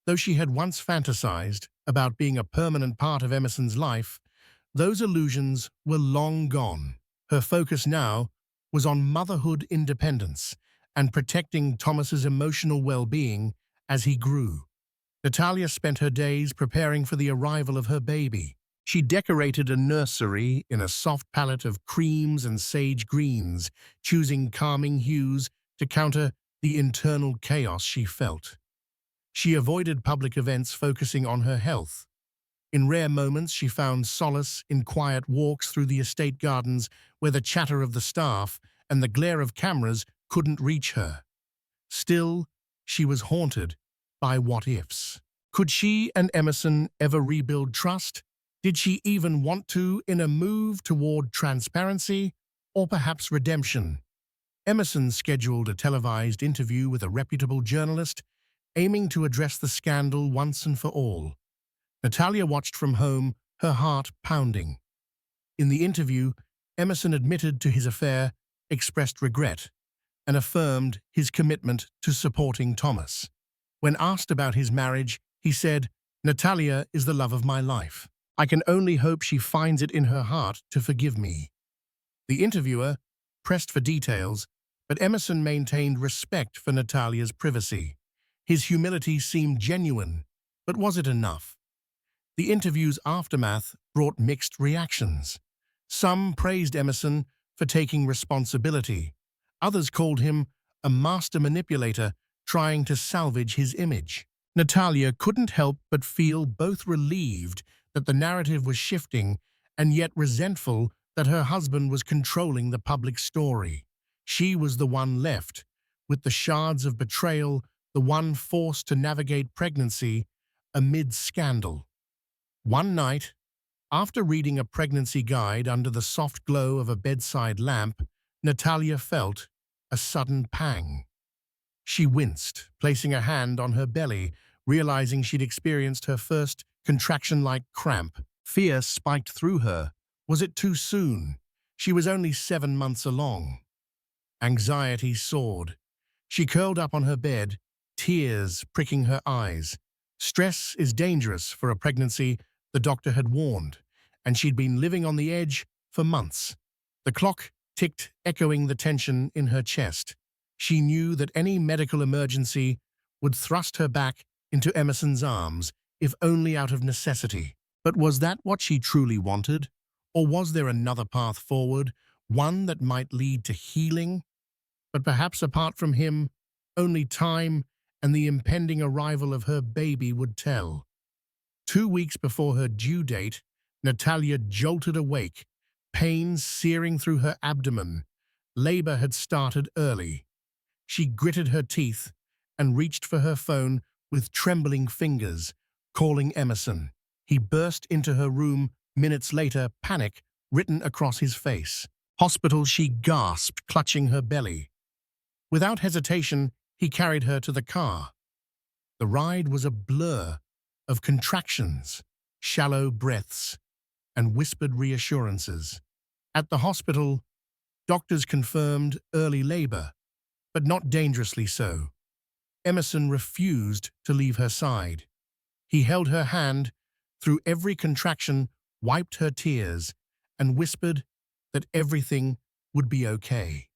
Though she had once fantasized about being a permanent part of Emerson's life, those illusions were long gone. Her focus now was on motherhood independence and protecting Thomas's emotional well-being as he grew. Natalia spent her days preparing for the arrival of her baby. She decorated a nursery in a soft palette of creams and sage greens, choosing calming hues to counter the internal chaos she felt. She avoided public events focusing on her health. In rare moments, she found solace in quiet walks through the estate gardens where the chatter of the staff and the glare of cameras couldn't reach her. Still, she was haunted by what-ifs. Could she and Emerson ever rebuild trust? Did she even want to in a move toward transparency or perhaps redemption? Emerson scheduled a televised interview with a reputable journalist, aiming to address the scandal once and for all. Natalia watched from home, her heart pounding. In the interview, Emerson admitted to his affair, expressed regret, and affirmed his commitment to supporting Tomas. When asked about his marriage, he said, "Natalia is the love of my life. I can only hope she finds it in her heart to forgive me." The interviewer pressed for details, but Emerson maintained respect for Natalia's privacy. His humility seemed genuine, but was it enough? The interview's aftermath brought mixed reactions. Some praised Emerson for taking responsibility. Others called him a master manipulator trying to salvage his image. Natalia couldn't help but feel both relieved that the narrative was shifting and yet resentful that her husband was controlling the public story. She was the one left, with the shards of betrayal, the one forced to navigate pregnancy amid scandal. One night, after reading a pregnancy guide under the soft glow of a bedside lamp, Natalia felt a sudden pang. She winced, placing a hand on her belly, realizing she'd experienced her first contraction-like cramp. Fear spiked through her. Was it too soon? She was only 7 months along. Anxiety soared. She curled up on her bed, tears pricking her eyes. Stress is dangerous for a pregnancy, the doctor had warned, and she'd been living on the edge for months. The clock ticked, echoing the tension in her chest. She knew that any medical emergency would thrust her back into Emerson's arms, if only out of necessity. But was that what she truly wanted? Or was there another path forward, one that might lead to healing? But perhaps apart from him, only time and the impending arrival of her baby would tell. 2 weeks before her due date, Natalia jolted awake, pain searing through her abdomen. Labor had started early. She gritted her teeth and reached for her phone with trembling fingers, calling Emerson. He burst into her room minutes later, panic written across his face. "Hospital," she gasped, clutching her belly. Without hesitation, he carried her to the car. The ride was a blur of contractions, shallow breaths, and whispered reassurances. At the hospital, doctors confirmed early labor, but not dangerously so. Emerson refused to leave her side. He held her hand through every contraction, wiped her tears, and whispered that everything would be okay.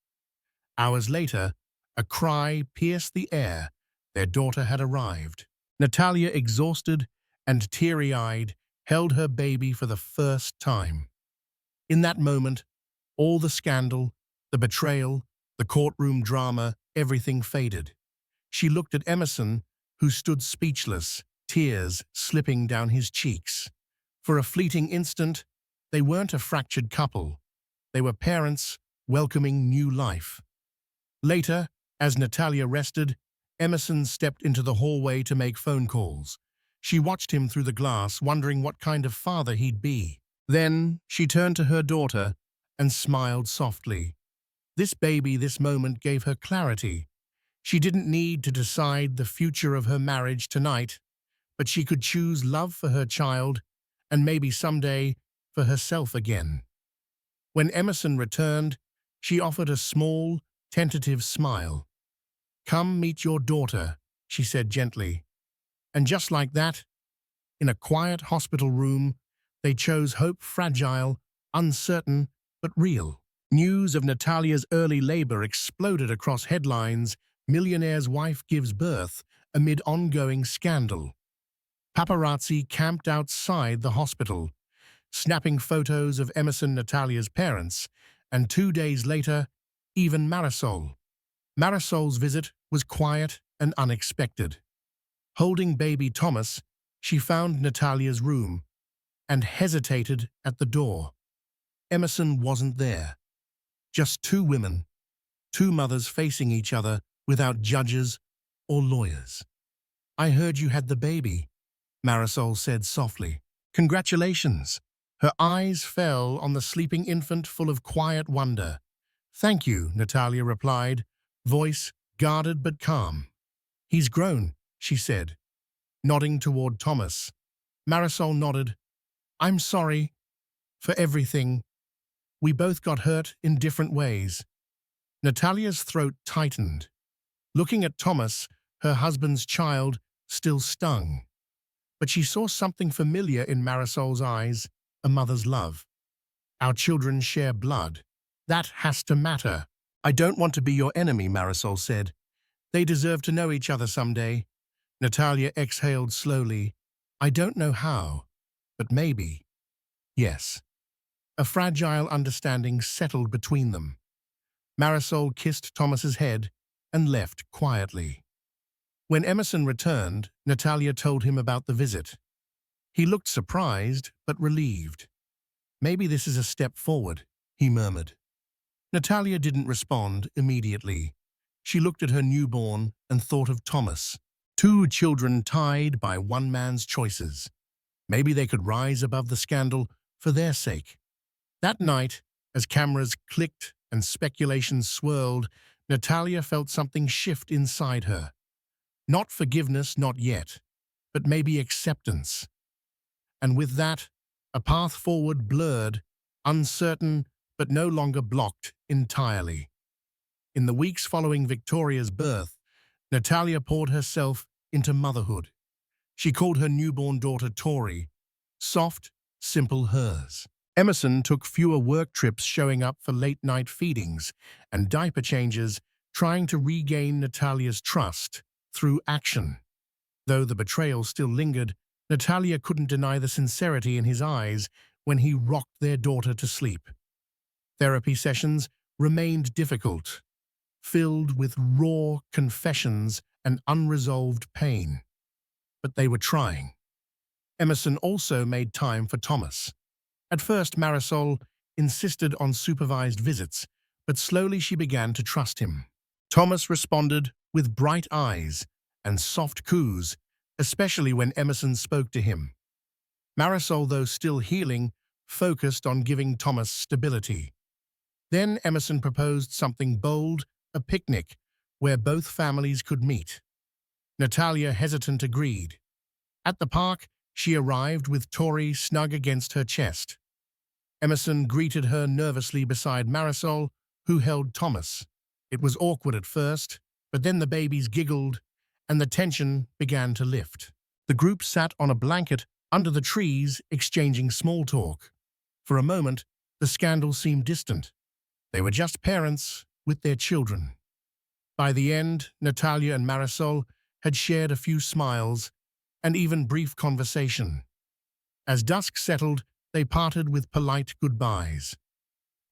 Hours later, a cry pierced the air. Their daughter had arrived. Natalia, exhausted and teary-eyed, held her baby for the first time. In that moment, all the scandal, the betrayal, the courtroom drama, everything faded. She looked at Emerson, who stood speechless, tears slipping down his cheeks. For a fleeting instant, they weren't a fractured couple. They were parents welcoming new life. Later, as Natalia rested, Emerson stepped into the hallway to make phone calls. She watched him through the glass, wondering what kind of father he'd be. Then she turned to her daughter and smiled softly. This baby, this moment gave her clarity. She didn't need to decide the future of her marriage tonight, but she could choose love for her child and maybe someday for herself again. When Emerson returned, she offered a small, tentative smile. "Come meet your daughter," she said gently. And just like that, in a quiet hospital room, they chose hope fragile, uncertain, but real. News of Natalia's early labor exploded across headlines. Millionaire's wife gives birth amid ongoing scandal. Paparazzi camped outside the hospital, snapping photos of Emerson Natalia's parents, and 2 days later, even Marisol. Marisol's visit was quiet and unexpected. Holding baby Tomas, she found Natalia's room and hesitated at the door. Emerson wasn't there. Just two women, two mothers facing each other without judges or lawyers. "I heard you had the baby," Marisol said softly. "Congratulations." Her eyes fell on the sleeping infant full of quiet wonder. "Thank you," Natalia replied, voice guarded but calm. "He's grown," she said, nodding toward Tomas. Marisol nodded. "I'm sorry for everything. We both got hurt in different ways." Natalia's throat tightened. Looking at Tomas, her husband's child still stung. But she saw something familiar in Marisol's eyes, a mother's love. "Our children share blood. That has to matter." "I don't want to be your enemy," Marisol said. "They deserve to know each other someday." Natalia exhaled slowly. "I don't know how, but maybe." Yes. A fragile understanding settled between them. Marisol kissed Thomas's head and left quietly. When Emerson returned, Natalia told him about the visit. He looked surprised but relieved. "Maybe this is a step forward," he murmured. Natalia didn't respond immediately. She looked at her newborn and thought of Tomas. Two children tied by one man's choices. Maybe they could rise above the scandal for their sake. That night, as cameras clicked and speculations swirled, Natalia felt something shift inside her. Not forgiveness, not yet, but maybe acceptance. And with that, a path forward blurred, uncertain, but no longer blocked entirely. In the weeks following Victoria's birth, Natalia poured herself into motherhood. She called her newborn daughter Tori, soft, simple hers. Emerson took fewer work trips, showing up for late-night feedings and diaper changes, trying to regain Natalia's trust through action. Though the betrayal still lingered, Natalia couldn't deny the sincerity in his eyes when he rocked their daughter to sleep. Therapy sessions remained difficult, filled with raw confessions and unresolved pain. But they were trying. Emerson also made time for Tomas. At first, Marisol insisted on supervised visits, but slowly she began to trust him. Tomas responded with bright eyes and soft coos, especially when Emerson spoke to him. Marisol, though still healing, focused on giving Tomas stability. Then Emerson proposed something bold, a picnic, where both families could meet. Natalia, hesitant, agreed. At the park, she arrived with Tori snug against her chest. Emerson greeted her nervously beside Marisol, who held Tomas. It was awkward at first, but then the babies giggled, and the tension began to lift. The group sat on a blanket under the trees, exchanging small talk. For a moment, the scandal seemed distant. They were just parents with their children. By the end, Natalia and Marisol had shared a few smiles and even brief conversation. As dusk settled, they parted with polite goodbyes.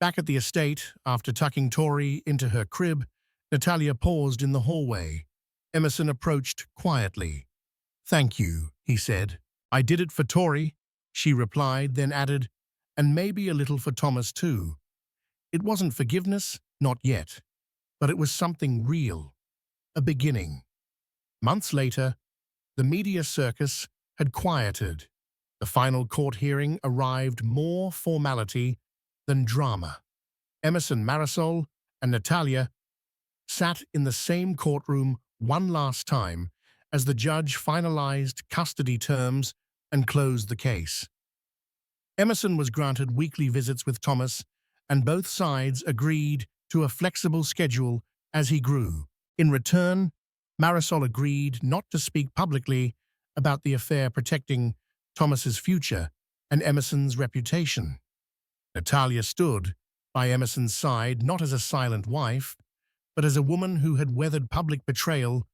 Back at the estate, after tucking Tori into her crib, Natalia paused in the hallway. Emerson approached quietly. "Thank you," he said. "I did it for Tori," she replied, then added, "and maybe a little for Tomas too." It wasn't forgiveness, not yet, but it was something real, a beginning. Months later, the media circus had quieted. The final court hearing arrived more formality than drama. Emerson, Marisol, and Natalia sat in the same courtroom one last time as the judge finalized custody terms and closed the case. Emerson was granted weekly visits with Tomas, and both sides agreed to a flexible schedule as he grew. In return, Marisol agreed not to speak publicly about the affair, protecting Tomas's future and Emerson's reputation. Natalia stood by Emerson's side not as a silent wife, but as a woman who had weathered public betrayal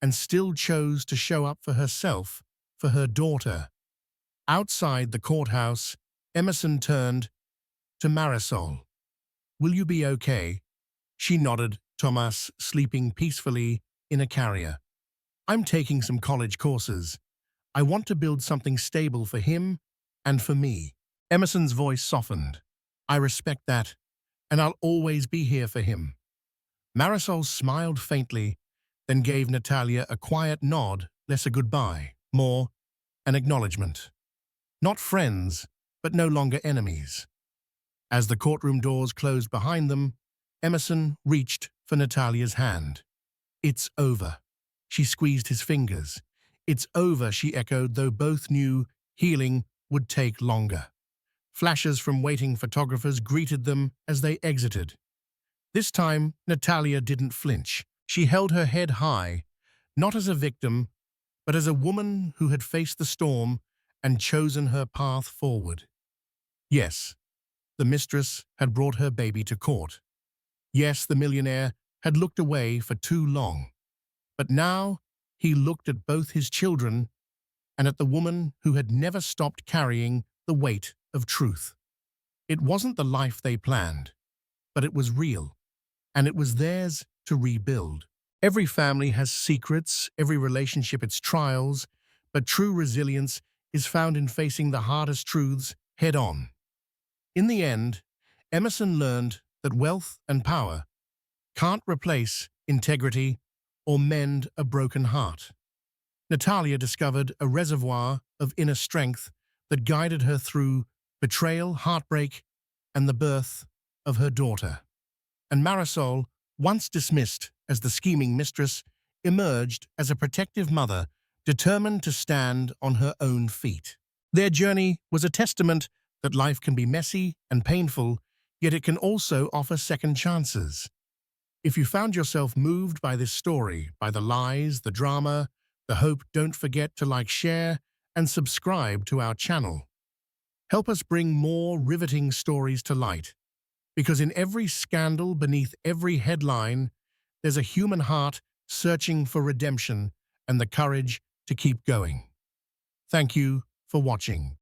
and still chose to show up for herself, for her daughter. Outside the courthouse, Emerson turned to Marisol. "Will you be okay?" She nodded, Tomas sleeping peacefully in a carrier. "I'm taking some college courses. I want to build something stable for him and for me." Emerson's voice softened. "I respect that, and I'll always be here for him." Marisol smiled faintly, then gave Natalia a quiet nod, less a goodbye, more an acknowledgement. Not friends, but no longer enemies. As the courtroom doors closed behind them, Emerson reached for Natalia's hand. "It's over." She squeezed his fingers. "It's over," she echoed, though both knew healing would take longer. Flashes from waiting photographers greeted them as they exited. This time, Natalia didn't flinch. She held her head high, not as a victim, but as a woman who had faced the storm and chosen her path forward. Yes, the mistress had brought her baby to court. Yes, the millionaire had looked away for too long. But now he looked at both his children and at the woman who had never stopped carrying the weight of truth. It wasn't the life they planned, but it was real, and it was theirs to rebuild. Every family has secrets, every relationship its trials, but true resilience is found in facing the hardest truths head-on. In the end, Emerson learned that wealth and power can't replace integrity or mend a broken heart. Natalia discovered a reservoir of inner strength that guided her through betrayal, heartbreak, and the birth of her daughter. And Marisol, once dismissed as the scheming mistress, emerged as a protective mother determined to stand on her own feet. Their journey was a testament that life can be messy and painful, yet it can also offer second chances. If you found yourself moved by this story, by the lies, the drama, the hope, don't forget to like, share, and subscribe to our channel. Help us bring more riveting stories to light, because in every scandal, beneath every headline, there's a human heart searching for redemption and the courage to keep going. Thank you for watching.